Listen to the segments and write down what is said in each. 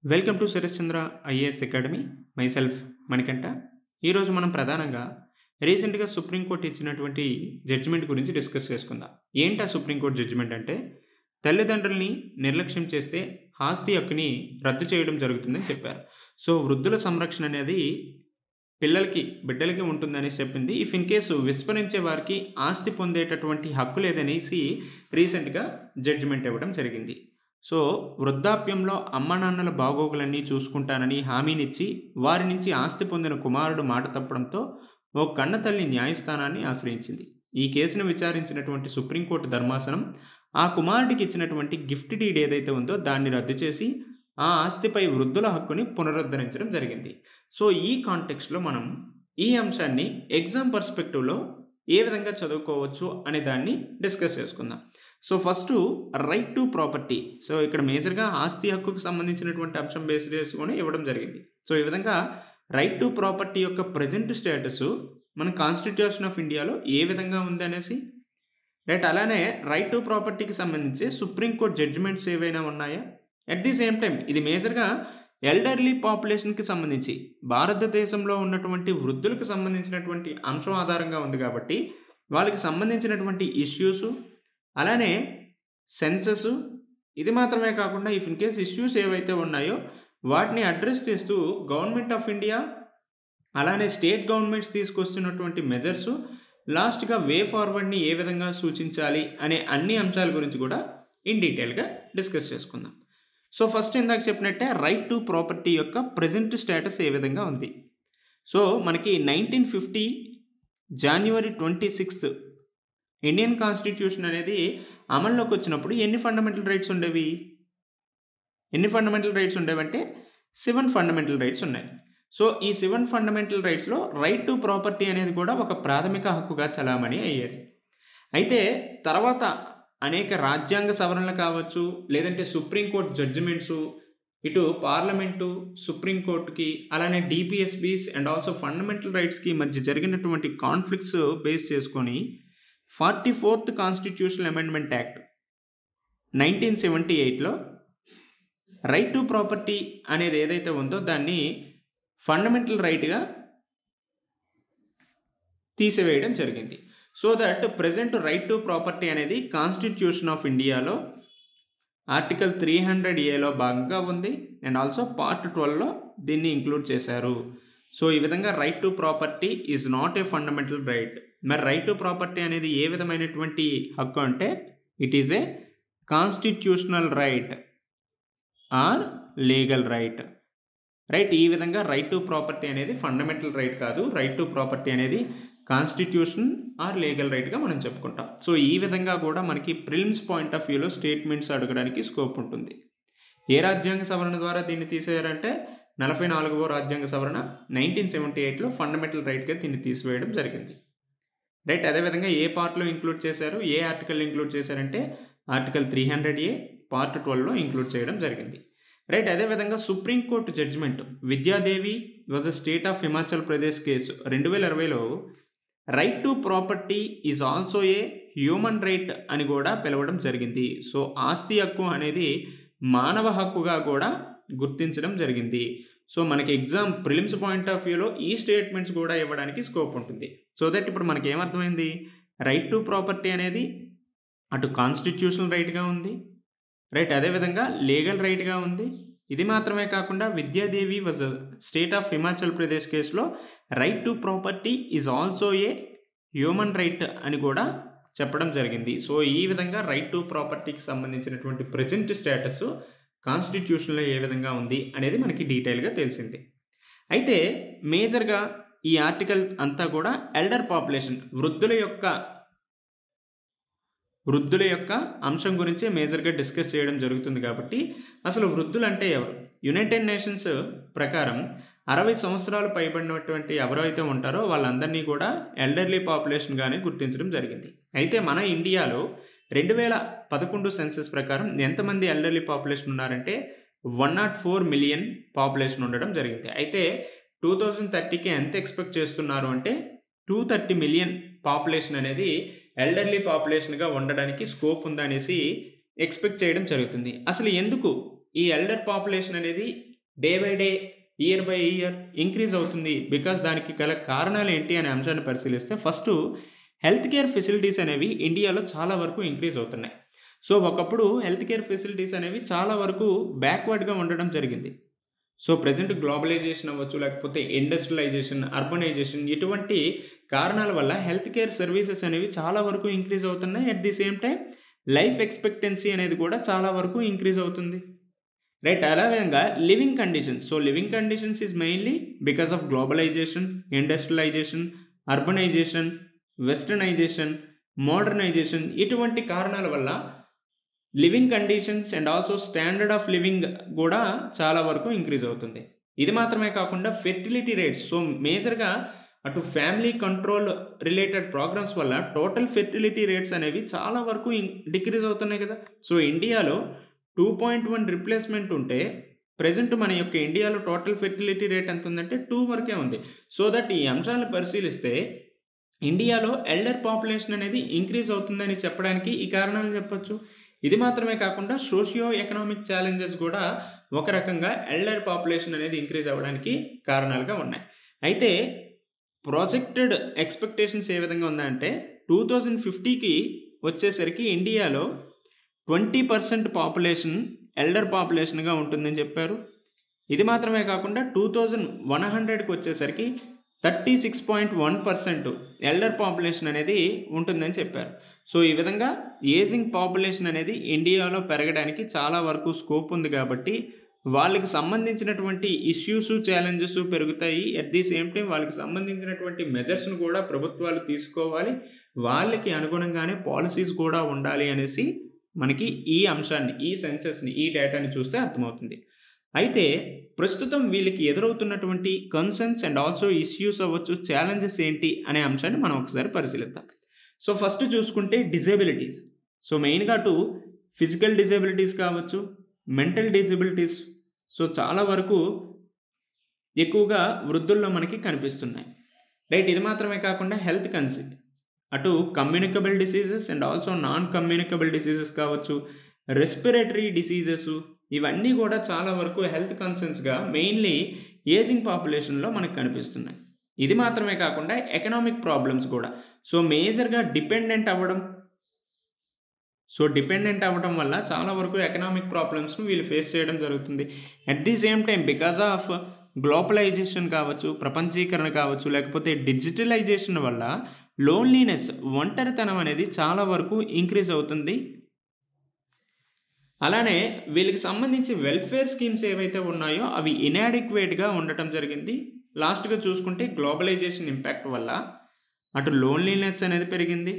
Welcome to Sarashchandra IAS academy. Myself Manikanta. ఈరోజు మనం ప్రధానంగా రీసెంట్గా సుప్రీంకోర్టు ఇచ్చినటువంటి జడ్జిమెంట్ గురించి డిస్కస్ చేసుకుందాం. ఏంటి ఆ సుప్రీంకోర్టు జడ్జిమెంట్ అంటే, తల్లిదండ్రుల్ని నిర్లక్ష్యం చేస్తే ఆస్తి హక్కుని రద్దు చేయడం జరుగుతుందని చెప్పారు. సో వృద్ధుల సంరక్షణ అనేది బిడ్డలకి ఉంటుందనేసి చెప్పింది. ఇఫ్ ఇన్ కేసు విస్మరించే వారికి ఆస్తి పొందేటటువంటి హక్కు లేదనేసి రీసెంట్గా జడ్జిమెంట్ ఇవ్వడం జరిగింది. సో వృద్ధాప్యంలో అమ్మానాన్నల బాగోగులన్నీ చూసుకుంటానని హామీనిచ్చి వారి నుంచి ఆస్తి పొందిన కుమారుడు మాట తప్పడంతో ఓ కన్నతల్లి న్యాయస్థానాన్ని ఆశ్రయించింది. ఈ కేసును విచారించినటువంటి సుప్రీంకోర్టు ధర్మాసనం ఆ కుమారుడికి ఇచ్చినటువంటి గిఫ్ట్ డీడ్ ఏదైతే ఉందో దాన్ని రద్దు చేసి ఆ ఆస్తిపై వృద్ధుల హక్కుని పునరుద్ధరించడం జరిగింది. సో ఈ కాంటెక్స్ట్లో మనం ఈ అంశాన్ని ఎగ్జామ్ పర్స్పెక్టివ్లో ఏ విధంగా చదువుకోవచ్చు అనే దాన్ని డిస్కస్ చేసుకుందాం. So first right to property. So ఇక్కడ మేజర్గా ఆస్తి హక్కుకు సంబంధించినటువంటి అంశం బేస్ చేసుకొని ఇవ్వడం జరిగింది. సో ఈ విధంగా రైట్ టు ప్రాపర్టీ యొక్క ప్రజెంట్ స్టేటస్ మన కాన్స్టిట్యూషన్ ఆఫ్ ఇండియాలో ఏ విధంగా ఉంది అనేసి రైట్. అలానే రైట్ టు ప్రాపర్టీకి సంబంధించి సుప్రీంకోర్టు జడ్జిమెంట్స్ ఏవైనా ఉన్నాయా? అట్ ది సేమ్ టైం ఇది మేజర్గా ఎల్డర్లీ పాపులేషన్కి సంబంధించి భారతదేశంలో ఉన్నటువంటి వృద్ధులకు సంబంధించినటువంటి అంశం ఆధారంగా ఉంది కాబట్టి వాళ్ళకి సంబంధించినటువంటి ఇష్యూస్, అలానే సెన్సస్, ఇది మాత్రమే కాకుండా ఇఫ్ ఇన్ కేస్ ఇష్యూస్ ఏవైతే ఉన్నాయో వాటిని అడ్రస్ చేస్తూ గవర్నమెంట్ ఆఫ్ ఇండియా అలానే స్టేట్ గవర్నమెంట్స్ తీసుకొస్తున్నటువంటి మెజర్స్, లాస్ట్గా వే ఫార్వర్డ్ని ఏ విధంగా సూచించాలి అనే అన్ని అంశాల గురించి కూడా ఇన్ డీటెయిల్గా డిస్కస్ చేసుకుందాం. సో ఫస్ట్ ఇందాక చెప్పినట్టే రైట్ టు ప్రాపర్టీ యొక్క ప్రజెంట్ స్టేటస్ ఏ విధంగా ఉంది. సో మనకి 1950 January 26 ఇండియన్ కాన్స్టిట్యూషన్ అనేది అమల్లోకి వచ్చినప్పుడు ఎన్ని ఫండమెంటల్ రైట్స్ ఉండేవి? అంటే 7 ఫండమెంటల్ రైట్స్ ఉన్నాయి. సో ఈ 7 ఫండమెంటల్ రైట్స్లో రైట్ టు ప్రాపర్టీ అనేది కూడా ఒక ప్రాథమిక హక్కుగా చలామణి అయ్యేది. అయితే తర్వాత అనేక రాజ్యాంగ సవరణలు కావచ్చు, లేదంటే సుప్రీంకోర్టు జడ్జిమెంట్స్, ఇటు పార్లమెంటు, సుప్రీంకోర్టుకి, అలానే డిపిఎస్బీస్ అండ్ ఆల్సో ఫండమెంటల్ రైట్స్కి మధ్య జరిగినటువంటి కాన్ఫ్లిక్ట్స్ బేస్ చేసుకొని 44th కాన్స్టిట్యూషనల్ అమెండ్మెంట్ యాక్ట్ 1978లో రైట్ టు ప్రాపర్టీ అనేది ఏదైతే ఉందో దాన్ని ఫండమెంటల్ రైట్గా తీసివేయడం జరిగింది. So that present right to property అనేది కాన్స్టిట్యూషన్ ఆఫ్ ఇండియాలో ఆర్టికల్ 300A భాగంగా ఉంది అండ్ ఆల్సో పార్ట్ 12లో దీన్ని ఇంక్లూడ్ చేశారు. సో ఈ విధంగా right to property is not a fundamental right. మరి రైట్ టు ప్రాపర్టీ అనేది ఏ విధమైనటువంటి హక్కు అంటే it is a constitutional right are legal right. Right, ఈ విధంగా రైట్ టు ప్రాపర్టీ అనేది ఫండమెంటల్ రైట్ కాదు, రైట్ టు ప్రాపర్టీ అనేది కాన్స్టిట్యూషన్ ఆర్ లీగల్ రైట్గా మనం చెప్పుకుంటాం. సో ఈ విధంగా కూడా మనకి ప్రిలిమ్స్ పాయింట్ ఆఫ్ వ్యూలో స్టేట్మెంట్స్ అడగడానికి స్కోప్ ఉంటుంది. ఏ రాజ్యాంగ సవరణ ద్వారా దీన్ని తీసేయారంటే 44వ రాజ్యాంగ సవరణ 1978లో ఫండమెంటల్ రైట్గా దీన్ని తీసివేయడం జరిగింది. రైట్, అదేవిధంగా ఏ పార్ట్లో ఇంక్లూడ్ చేశారు, ఏ ఆర్టికల్ ఇంక్లూడ్ చేశారంటే ఆర్టికల్ 300A పార్ట్ 12లో ఇంక్లూడ్ చేయడం జరిగింది. రైట్, అదేవిధంగా supreme court judgment Vidya Devi vs a state of Himachal Pradesh case 2020లో right to property is also a human right అని కూడా పిలవడం జరిగింది. సో ఆస్తి హక్కు అనేది మానవ హక్కుగా కూడా గుర్తించడం జరిగింది. సో మనకి ఎగ్జామ్ ప్రిలిమ్స్ పాయింట్ ఆఫ్ వ్యూలో ఈ స్టేట్మెంట్స్ కూడా ఇవ్వడానికి స్కోప్ ఉంటుంది. సో దట్ ఇప్పుడు మనకి ఏమర్థమైంది, రైట్ టు ప్రాపర్టీ అనేది అటు కాన్స్టిట్యూషనల్ రైట్గా ఉంది, రైట్, అదేవిధంగా లీగల్ రైట్గా ఉంది. ఇది మాత్రమే కాకుండా Vidya Devi vs state of Himachal Pradesh కేసులో right to property is also a human right అని కూడా చెప్పడం జరిగింది. సో ఈ విధంగా రైట్ టు ప్రాపర్టీకి సంబంధించినటువంటి ప్రజెంట్ స్టేటస్ కాన్స్టిట్యూషన్లో ఏ విధంగా ఉంది అనేది మనకి డీటెయిల్గా తెలిసింది. అయితే మేజర్గా ఈ ఆర్టికల్ అంతా కూడా ఎల్డర్ పాపులేషన్, వృద్ధుల యొక్క అంశం గురించే మేజర్గా డిస్కస్ చేయడం జరుగుతుంది. కాబట్టి అసలు వృద్ధులు అంటే ఎవరు? యునైటెడ్ నేషన్స్ ప్రకారం 60 సంవత్సరాలు పైబడినటువంటి ఎవరైతే ఉంటారో వాళ్ళందరినీ కూడా ఎల్డర్లీ పాపులేషన్గానే గుర్తించడం జరిగింది. అయితే మన ఇండియాలో 2011 సెన్సస్ ప్రకారం ఎంతమంది ఎల్డర్లీ పాపులేషన్ ఉన్నారంటే 104 మిలియన్ పాపులేషన్ ఉండడం జరిగింది. అయితే 2030కి ఎంత ఎక్స్పెక్ట్ చేస్తున్నారు అంటే 230 మిలియన్ పాపులేషన్ అనేది ఎల్డర్లీ పాపులేషన్గా ఉండడానికి స్కోప్ ఉందనేసి ఎక్స్పెక్ట్ చేయడం జరుగుతుంది. అసలు ఎందుకు ఈ ఎల్డర్ పాపులేషన్ అనేది day by day, year by year increase అవుతుంది. బికాస్ దానికి గల కారణాలు ఏంటి అనే అంశాన్ని పరిశీలిస్తే ఫస్టు హెల్త్ కేర్ ఫెసిలిటీస్ అనేవి ఇండియాలో చాలా వరకు ఇంక్రీజ్ అవుతున్నాయి. సో ఒకప్పుడు హెల్త్ కేర్ ఫెసిలిటీస్ అనేవి చాలా వరకు బ్యాక్వర్డ్గా ఉండడం జరిగింది. సో ప్రెజెంట్ గ్లోబలైజేషన్ అవ్వచ్చు, లేకపోతే ఇండస్ట్రియలైజేషన్, అర్బనైజేషన్ ఇటువంటి కారణాల వల్ల హెల్త్ కేర్ సర్వీసెస్ అనేవి చాలా వరకు ఇంక్రీజ్ అవుతున్నాయి. At the same time life expectancy అనేది కూడా చాలా వరకు ఇంక్రీజ్ అవుతుంది. రైట్, అలా విధంగా living conditions. So living conditions is mainly because of globalization, industrialization, urbanization, westernization, modernization ఇటువంటి కారణాల వల్ల living conditions and also standard of living కూడా చాలా వరకు ఇంక్రీజ్ అవుతుంది. ఇది మాత్రమే కాకుండా ఫెర్టిలిటీ రేట్స్. సో మేజర్గా అటు ఫ్యామిలీ కంట్రోల్ రిలేటెడ్ ప్రోగ్రామ్స్ వల్ల టోటల్ ఫెర్టిలిటీ రేట్స్ అనేవి చాలా వరకు డిక్రీజ్ అవుతున్నాయి కదా. సో ఇండియాలో 2.1 రిప్లేస్మెంట్ ఉంటే ప్రజెంట్ మన యొక్క ఇండియాలో టోటల్ ఫెర్టిలిటీ రేట్ ఎంత ఉందంటే 2 వరకే ఉంది. సో దట్ ఈ అంశాలను పరిశీలిస్తే ఇండియాలో ఎల్డర్ పాపులేషన్ అనేది ఇంక్రీజ్ అవుతుందని చెప్పడానికి ఈ కారణాలను చెప్పొచ్చు. ఇది మాత్రమే కాకుండా సోషియో ఎకనామిక్ ఛాలెంజెస్ కూడా ఒక రకంగా ఎల్డర్ పాపులేషన్ అనేది ఇంక్రీజ్ అవ్వడానికి కారణాలుగా ఉన్నాయి. అయితే ప్రాజెక్టెడ్ ఎక్స్పెక్టేషన్స్ ఏ విధంగా ఉందంటే 2050కి వచ్చేసరికి ఇండియాలో 20% పాపులేషన్ ఎల్డర్ పాపులేషన్గా ఉంటుందని చెప్పారు. ఇది మాత్రమే కాకుండా 2100కి వచ్చేసరికి 36.1% ఎల్డర్ పాపులేషన్ అనేది ఉంటుందని చెప్పారు. సో ఈ విధంగా ఏజింగ్ పాపులేషన్ అనేది ఇండియాలో పెరగడానికి చాలా వరకు స్కోప్ ఉంది కాబట్టి వాళ్ళకి సంబంధించినటువంటి ఇష్యూస్, ఛాలెంజెస్ పెరుగుతాయి. అట్ ది సేమ్ టైం వాళ్ళకి సంబంధించినటువంటి మెజర్స్ను కూడా ప్రభుత్వాలు తీసుకోవాలి. వాళ్ళకి అనుగుణంగానే పాలసీస్ కూడా ఉండాలి అనేసి మనకి ఈ అంశాన్ని, ఈ సెన్సెస్ని, ఈ డేటాని చూస్తే అర్థమవుతుంది. అయితే ప్రస్తుతం వీళ్ళకి ఎదురవుతున్నటువంటి కన్సర్న్స్ అండ్ ఆల్సో ఇష్యూస్ అవ్వచ్చు, ఛాలెంజెస్ ఏంటి అనే అంశాన్ని మనం ఒకసారి పరిశీలిద్దాం. సో ఫస్ట్ చూసుకుంటే డిజేబిలిటీస్. సో మెయిన్గా అటు ఫిజికల్ డిజేబిలిటీస్ కావచ్చు, మెంటల్ డిజేబిలిటీస్ సో చాలా వరకు ఎక్కువగా వృద్ధుల్లో మనకి కనిపిస్తున్నాయి. రైట్, ఇది మాత్రమే కాకుండా హెల్త్ కన్సర్న్ అటు communicable diseases and also non communicable diseases కావచ్చు, రెస్పిరేటరీ డిసీజెస్ ఇవన్నీ కూడా చాలా వరకు హెల్త్ కన్సర్న్స్గా మెయిన్లీ ఏజింగ్ పాపులేషన్లో మనకు కనిపిస్తున్నాయి. ఇది మాత్రమే కాకుండా ఎకనామిక్ ప్రాబ్లమ్స్ కూడా. సో మేజర్గా డిపెండెంట్ అవ్వడం వల్ల చాలా వరకు ఎకనామిక్ ప్రాబ్లమ్స్ను వీళ్ళు ఫేస్ చేయడం జరుగుతుంది. At the same time because of globalization కావచ్చు, ప్రపంచీకరణ కావచ్చు, లేకపోతే డిజిటలైజేషన్ వల్ల లోన్లీనెస్, ఒంటరితనం అనేది చాలా వరకు ఇంక్రీజ్ అవుతుంది. అలానే వీళ్ళకి సంబంధించి వెల్ఫేర్ స్కీమ్స్ ఏవైతే ఉన్నాయో అవి ఇన్యాడిక్వేట్గా ఉండటం జరిగింది. లాస్ట్గా చూసుకుంటే గ్లోబలైజేషన్ ఇంపాక్ట్ వల్ల అటు లోన్లీనెస్ అనేది పెరిగింది.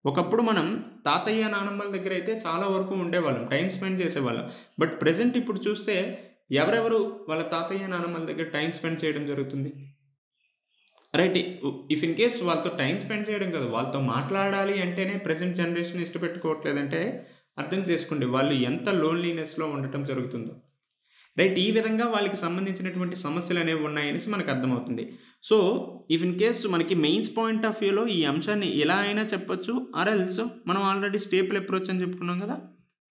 ఒకప్పుడు మనం తాతయ్య, నానమ్మల దగ్గర అయితే చాలా వరకు ఉండేవాళ్ళం, టైం స్పెండ్ చేసేవాళ్ళం. బట్ ప్రజెంట్ ఇప్పుడు చూస్తే ఎవరెవరు వాళ్ళ తాతయ్య, నానమ్మల దగ్గర టైం స్పెండ్ చేయడం జరుగుతుంది? రైట్, ఇఫ్ ఇన్ కేస్ వాళ్ళతో టైం స్పెండ్ చేయడం కదా, వాళ్ళతో మాట్లాడాలి అంటేనే ప్రజెంట్ జనరేషన్ ఇష్టపెట్టుకోవట్లేదంటే అర్థం చేసుకోండి వాళ్ళు ఎంత లోన్లీనెస్లో ఉండటం జరుగుతుందో. రైట్, ఈ విధంగా వాళ్ళకి సంబంధించినటువంటి సమస్యలు అనేవి ఉన్నాయనేసి మనకు అర్థమవుతుంది. సో ఇఫ్ ఇన్ కేస్ మనకి మెయిన్స్ పాయింట్ ఆఫ్ వ్యూలో ఈ అంశాన్ని ఎలా అయినా చెప్పొచ్చు, ఆర్ఎల్స్ మనం ఆల్రెడీ స్టేపుల్ అప్రోచ్ అని చెప్పుకున్నాం కదా,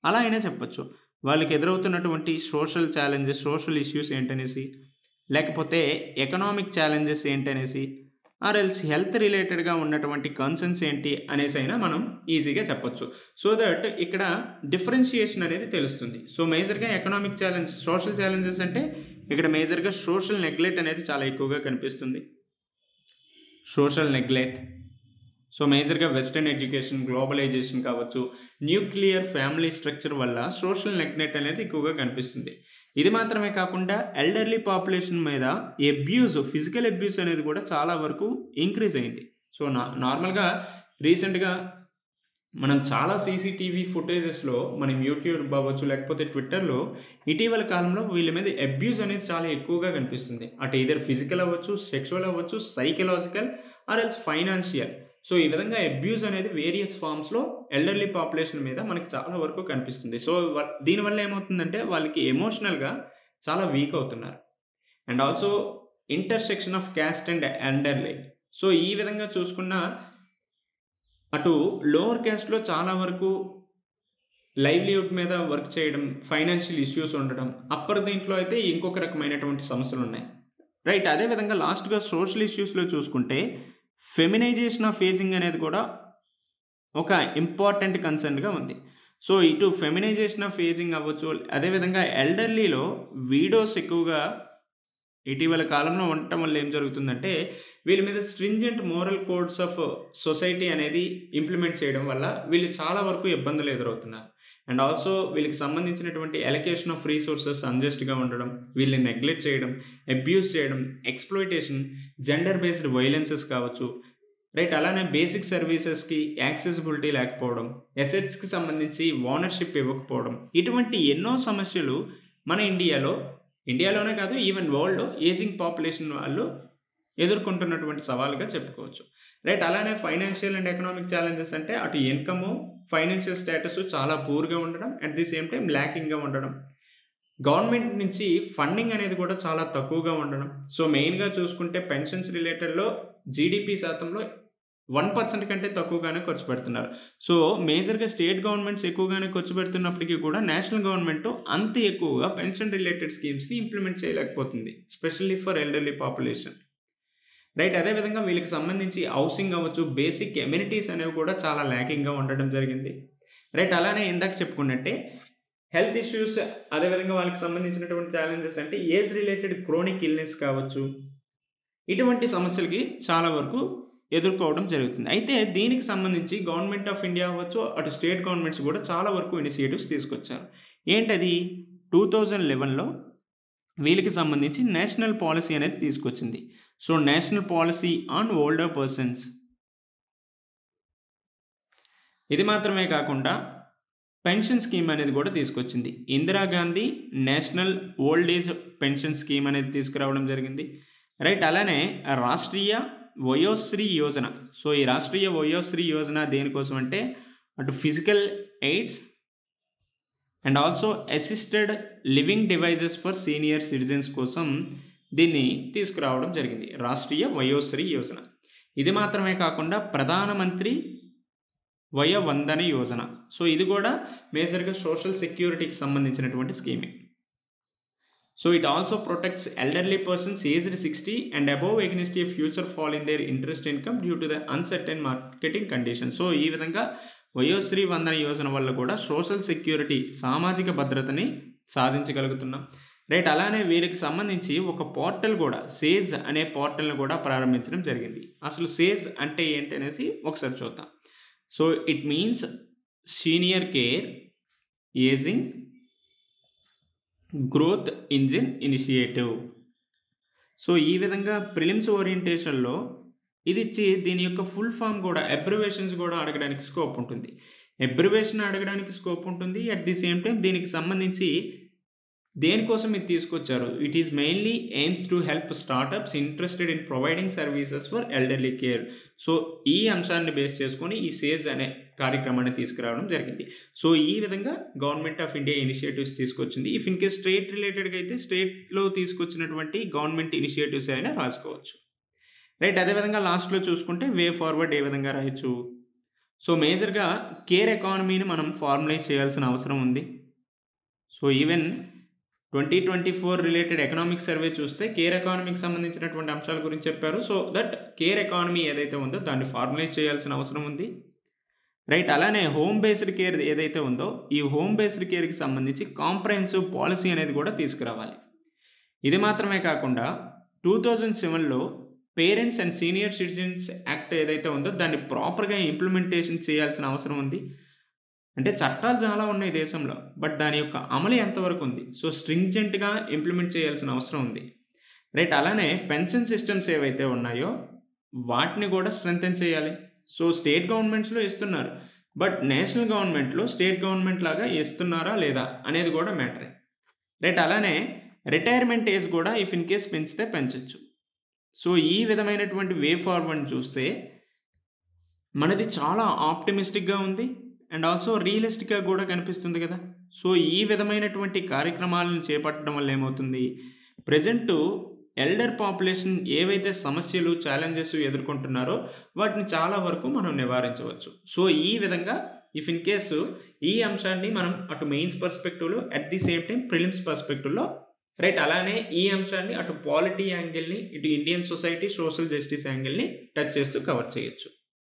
అలా అయినా చెప్పొచ్చు. వాళ్ళకి ఎదురవుతున్నటువంటి సోషల్ ఛాలెంజెస్, సోషల్ ఇష్యూస్ ఏంటనేసి, లేకపోతే ఎకనామిక్ ఛాలెంజెస్ ఏంటనేసి, ఆర్ఎల్స్ హెల్త్ రిలేటెడ్గా ఉన్నటువంటి కన్సర్న్స్ ఏంటి అనేసి అయినా మనం ఈజీగా చెప్పొచ్చు. సో దట్ ఇక్కడ డిఫరెన్షియేషన్ అనేది తెలుస్తుంది. సో మేజర్గా ఎకనామిక్ ఛాలెంజ్, సోషల్ ఛాలెంజెస్ అంటే ఇక్కడ మేజర్గా సోషల్ నెగ్లెక్ట్ అనేది చాలా ఎక్కువగా కనిపిస్తుంది. సోషల్ నెగ్లెక్ట్, సో మేజర్గా వెస్టర్న్ ఎడ్యుకేషన్, గ్లోబలైజేషన్ కావచ్చు, న్యూక్లియర్ ఫ్యామిలీ స్ట్రక్చర్ వల్ల సోషల్ నెగ్లెక్ట్ అనేది ఎక్కువగా కనిపిస్తుంది. ఇది మాత్రమే కాకుండా ఎల్డర్లీ పాపులేషన్ మీద అబ్యూజ్, ఫిజికల్ అబ్యూస్ అనేది కూడా చాలా వరకు ఇంక్రీజ్ అయింది. సో నార్మల్గా రీసెంట్గా మనం చాలా సీసీటీవీ ఫుటేజెస్లో మనం యూట్యూబ్ అవ్వచ్చు, లేకపోతే ట్విట్టర్లో ఇటీవల కాలంలో వీళ్ళ మీద అబ్యూజ్ అనేది చాలా ఎక్కువగా కనిపిస్తుంది. అటు ఇదర్ ఫిజికల్ అవ్వచ్చు, సెక్షువల్ అవ్వచ్చు, psychological or else financial. So ఈ విధంగా అబ్యూజ్ అనేది వేరియస్ ఫామ్స్లో ఎల్డర్లీ పాపులేషన్ మీద మనకి చాలా వరకు కనిపిస్తుంది. సో దీనివల్ల ఏమవుతుందంటే వాళ్ళకి ఎమోషనల్గా చాలా వీక్ అవుతున్నారు. And also intersection of caste and elderly. So ఈ విధంగా చూసుకున్న అటు లోవర్ క్యాస్ట్లో చాలా వరకు లైవ్లీహుడ్ మీద వర్క్ చేయడం, ఫైనాన్షియల్ ఇష్యూస్ ఉండడం, అప్పర్ దీంట్లో అయితే ఇంకొక రకమైనటువంటి సమస్యలు ఉన్నాయి. రైట్. అదేవిధంగా లాస్ట్‌గా సోషల్ ఇష్యూస్‌లో చూసుకుంటే ఫెమినైజేషన్ ఆఫ్ ఏజింగ్ అనేది కూడా ఒక ఇంపార్టెంట్ కన్సర్న్‌గా ఉంది. సో, ఇటు ఫెమినైజేషన్ ఆఫ్ ఏజింగ్ అవ్వచ్చు, అదేవిధంగా ఎల్డర్లీలో వీడోస్ ఎక్కువగా ఇటీవల కాలంలో ఉండటం వల్ల ఏం జరుగుతుందంటే, వీళ్ళ మీద stringent moral codes of society అనేది ఇంప్లిమెంట్ చేయడం వల్ల వీళ్ళు చాలా వరకు ఇబ్బందులు ఎదురవుతున్నారు. అండ్ ఆల్సో వీళ్ళకి సంబంధించినటువంటి అలొకేషన్ ఆఫ్ రీసోర్సెస్ అన్‌జస్ట్‌గా ఉండడం, వీళ్ళని నెగ్లెక్ట్ చేయడం, అబ్యూజ్ చేయడం, ఎక్స్‌ప్లాయిటేషన్, జెండర్ బేస్డ్ వయలెన్సెస్ కావచ్చు. రైట్. అలానే బేసిక్ సర్వీసెస్‌కి యాక్సెసిబిలిటీ లేకపోవడం, అసెట్స్‌కి సంబంధించి ఓనర్‌షిప్ ఇవ్వకపోవడం, ఇటువంటి ఎన్నో సమస్యలు మన ఇండియాలోనే కాదు, ఈవెన్ వరల్డ్‌లో ఏజింగ్ పాపులేషన్ వాళ్ళు ఎదుర్కొంటున్నటువంటి సవాలుగా చెప్పుకోవచ్చు. రైట్. అలానే ఫైనాన్షియల్ అండ్ ఎకనామిక్ ఛాలెంజెస్ అంటే అటు ఇన్‌కము, ఫైనాన్షియల్ స్టేటస్ చాలా పూర్‌గా ఉండడం, అట్ ది సేమ్ టైమ్ ల్యాకింగ్‌గా ఉండడం. గవర్నమెంట్ నుంచి ఫండింగ్ అనేది కూడా చాలా తక్కువగా ఉండడం. సో, మెయిన్‌గా చూసుకుంటే పెన్షన్స్ రిలేటెడ్‌లో జీడీపీ శాతంలో 1% కంటే తక్కువగానే ఖర్చు పెడుతున్నారు. సో, మేజర్‌గా స్టేట్ గవర్నమెంట్స్ ఎక్కువగానే ఖర్చు పెడుతున్నప్పటికీ కూడా నేషనల్ గవర్నమెంట్ అంత ఎక్కువగా పెన్షన్ రిలేటెడ్ స్కీమ్స్‌ని ఇంప్లిమెంట్ చేయలేకపోతుంది. Especially for elderly population. Right. అదేవిధంగా వీళ్ళకి సంబంధించి హౌసింగ్ అవ్వచ్చు, బేసిక్ ఎమ్యూనిటీస్ అనేవి కూడా చాలా ల్యాకింగ్‌గా ఉండడం జరిగింది. రైట్. అలానే ఇందాక చెప్పుకున్నట్టే హెల్త్ ఇష్యూస్, అదేవిధంగా వాళ్ళకి సంబంధించినటువంటి ఛాలెంజెస్ అంటే ఏజ్ రిలేటెడ్ క్రోనిక్ ఇల్‌నెస్ కావచ్చు. ఇటువంటి సమస్యలకి చాలా వరకు ఎదుర్కోవడం జరుగుతుంది. అయితే దీనికి సంబంధించి గవర్నమెంట్ ఆఫ్ ఇండియా అవ్వచ్చు, అటు స్టేట్ గవర్నమెంట్స్ కూడా చాలా వరకు ఇనిషియేటివ్స్ తీసుకొచ్చారు. ఏంటది? 2011లో వీళ్ళకి సంబంధించి నేషనల్ పాలసీ అనేది తీసుకొచ్చింది. So, national policy on older persons. ఇది మాత్రమే కాకుండా పెన్షన్ స్కీమ్ అనేది కూడా తీసుకొచ్చింది. Indira Gandhi national old age pension scheme అనేది తీసుకురావడం జరిగింది. రైట్. అలానే రాష్ట్రీయ వయోశ్రీ యోజన. సో, ఈ రాష్ట్రీయ వయోశ్రీ యోజన దేనికోసం అంటే అటు physical AIDS and also assisted living devices for senior citizens కోసం దీన్ని తీసుకురావడం జరిగింది. రాష్ట్రీయ వయోశ్రీ యోజన. ఇది మాత్రమే కాకుండా ప్రధానమంత్రి వయ వందన యోజన. సో, ఇది కూడా మేజర్‌గా సోషల్ సెక్యూరిటీకి సంబంధించినటువంటి స్కీమే. So, it also protects elderly persons aged 60 and above against a future fall in their interest income due to the uncertain marketing condition. So, ఈ విధంగా వయోశ్రీ వందన యోజన వల్ల కూడా సోషల్ సెక్యూరిటీ, సామాజిక భద్రతని సాధించగలుగుతున్నాం. రైట్. అలానే వీరికి సంబంధించి ఒక పోర్టల్ కూడా, సేజ్ అనే పోర్టల్‌ని కూడా ప్రారంభించడం జరిగింది. అసలు సేజ్ అంటే ఏంటి అనేసి ఒకసారి చూద్దాం. So, it means senior care ageing growth engine initiative. So, ఈ విధంగా ప్రిలిమ్స్ ఓరియంటేషన్‌లో ఇది ఇచ్చి దీని యొక్క ఫుల్ ఫామ్ కూడా, అబ్రివేషన్స్ కూడా అడగడానికి స్కోప్ ఉంటుంది. అబ్రివేషన్ అడగడానికి స్కోప్ ఉంటుంది. అట్ ది సేమ్ టైమ్ దీనికి సంబంధించి దేనికోసం ఇది తీసుకొచ్చారు? It is mainly AIIMS to help startups interested in providing services for elderly care. So, ఈ అంశాన్ని బేస్ చేసుకొని ఈ సేజ్ అనే కార్యక్రమాన్ని తీసుకురావడం జరిగింది. సో, ఈ విధంగా గవర్నమెంట్ ఆఫ్ ఇండియా ఇనిషియేటివ్స్ తీసుకొచ్చింది. ఇఫ్ ఇన్ కేస్ స్టేట్ రిలేటెడ్‌గా అయితే స్టేట్‌లో తీసుకొచ్చినటువంటి గవర్నమెంట్ ఇనిషియేటివ్స్ అయినా రాసుకోవచ్చు. రైట్. అదేవిధంగా లాస్ట్‌లో చూసుకుంటే వే ఫార్వర్డ్ ఏ విధంగా రాయొచ్చు? సో, మేజర్‌గా కేర్ ఎకానమీని మనం ఫార్మలైజ్ చేయాల్సిన అవసరం ఉంది. So, even 2024 related economic survey చూస్తే కేర్ ఎకానమీకి సంబంధించినటువంటి అంశాల గురించి చెప్పారు. సో, దట్ కేర్ ఎకానమీ ఏదైతే ఉందో దాన్ని ఫార్మలైజ్ చేయాల్సిన అవసరం ఉంది. రైట్. అలానే హోమ్ బేస్డ్ కేర్ ఏదైతే ఉందో ఈ హోమ్ బేస్డ్ కేర్‌కి సంబంధించి కాంప్రహెన్సివ్ పాలసీ అనేది కూడా తీసుకురావాలి. ఇది మాత్రమే కాకుండా 2007లో parents and senior citizens act ఏదైతే ఉందో దాన్ని ప్రాపర్‌గా ఇంప్లిమెంటేషన్ చేయాల్సిన అవసరం ఉంది. అంటే చట్టాలు చాలా ఉన్నాయి దేశంలో. బట్ దాని యొక్క అమలు ఎంతవరకు ఉంది? సో, స్ట్రింజెంట్‌గా ఇంప్లిమెంట్ చేయాల్సిన అవసరం ఉంది. రైట్. అలానే పెన్షన్ సిస్టమ్స్ ఏవైతే ఉన్నాయో వాటిని కూడా స్ట్రెంథెన్ చేయాలి. సో, స్టేట్ గవర్నమెంట్స్‌లో ఇస్తున్నారు. బట్ నేషనల్ గవర్నమెంట్‌లో స్టేట్ గవర్నమెంట్ లాగా ఇస్తున్నారా లేదా అనేది కూడా మ్యాటరే. రైట్. అలానే రిటైర్మెంట్ ఏజ్ కూడా ఇఫ్ ఇన్ కేస్ పెంచితే పెంచొచ్చు. సో, ఈ విధమైనటువంటి వే ఫార్వర్డ్ చూస్తే మనది చాలా ఆప్టిమిస్టిక్‌గా ఉంది. అండ్ ఆల్సో రియలిస్టిక్‌గా కూడా కనిపిస్తుంది కదా! సో, ఈ విధమైనటువంటి కార్యక్రమాలను చేపట్టడం వల్ల ఏమవుతుంది? ప్రెజెంటు ఎల్డర్ పాపులేషన్ ఏవైతే సమస్యలు, ఛాలెంజెస్ ఎదుర్కొంటున్నారో వాటిని చాలా వరకు మనం నివారించవచ్చు. సో, ఈ విధంగా ఇఫ్ ఇన్ కేసు ఈ అంశాన్ని మనం అటు మెయిన్స్ పర్స్పెక్టివ్లో at the same time prelims పర్స్పెక్టివ్లో రైట్, అలానే ఈ అంశాన్ని అటు పాలిటీ యాంగిల్ని ఇటు ఇండియన్ సొసైటీ సోషల్ జస్టిస్ యాంగిల్ని టచ్ చేస్తూ కవర్ చేయొచ్చు.